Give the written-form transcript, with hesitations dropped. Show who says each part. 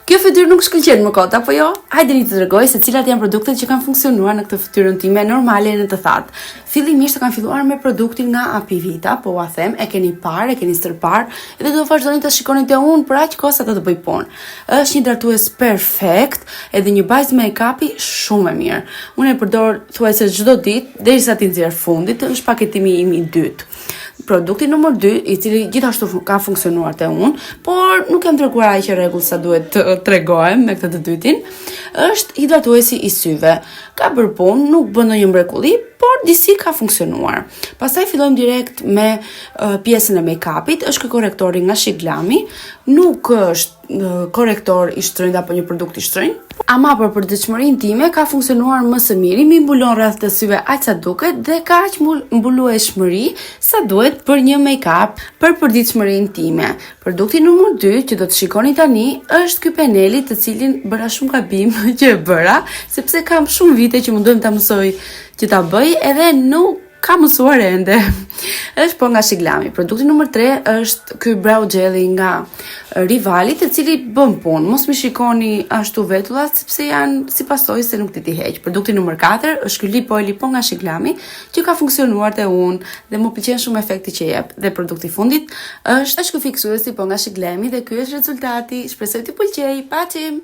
Speaker 1: Kjo fytyrë nuk shkëlqen më kot, apo jo? Hajde një të tregoj se cilat janë produktet që kanë funksionuar në këtë fytyrën time normale në të thatë. Fillimisht kanë filluar me produktin nga Apivita, po ua them, e keni parë, e keni stërpar, edhe do vazhdoni ta shikoni te unë për aq kohë sa të bëj punë. Është një hidratues perfekt, edhe një bazë make-upi shumë e mirë. Unë e përdor thuajse çdo ditë derisa ti nxjerr fundit, është paketimi im I dytë. Produkti numër 2, I cili gjithashtu ka funksionuar te unë, por nuk jam treguar aq rregull sa duhet të tregohem me këtë të dytin, është hidratuesi I syve. Ka bërë punë, nuk bën ndonjë mrekulli, por disi ka funksionuar. Pastaj fillojmë direkt me pjesën e make-upit, është ky korrektori nga Shiglami, nuk është korrektor I shtrenjtë apo një produkt I shtrenjtë, ama për përditshmërinë time ka funksionuar më së miri, mi mbulon rreth të syve aq sa duket dhe ka aq mbulueshmëri sa duhet për një make-up për përditshmërinë time. Produkti numër 2 që do të shikoni tani është ky peneli, të cilin bëra shumë gabim që e bëra, sepse kam shumë vite që mundohem ta mësoj që ta bëj edhe nuk ka mësuar ende. Është po nga Shiglami. Produkti numër 3 është ky brow jelly nga Rivali, të cili bën punë. Mos më shikoni ashtu vetullat sepse janë si pasojë se nuk ti heq. Produkti numër 4 është ky lip oil po nga Shiglami, që ka funksionuar te unë dhe më pëlqen shumë efekti që jep. Dhe produkti I fundit është ky fiksuesi po nga Shiglami dhe ky është rezultati. Shpresoj t'i pëlqej. Paçim.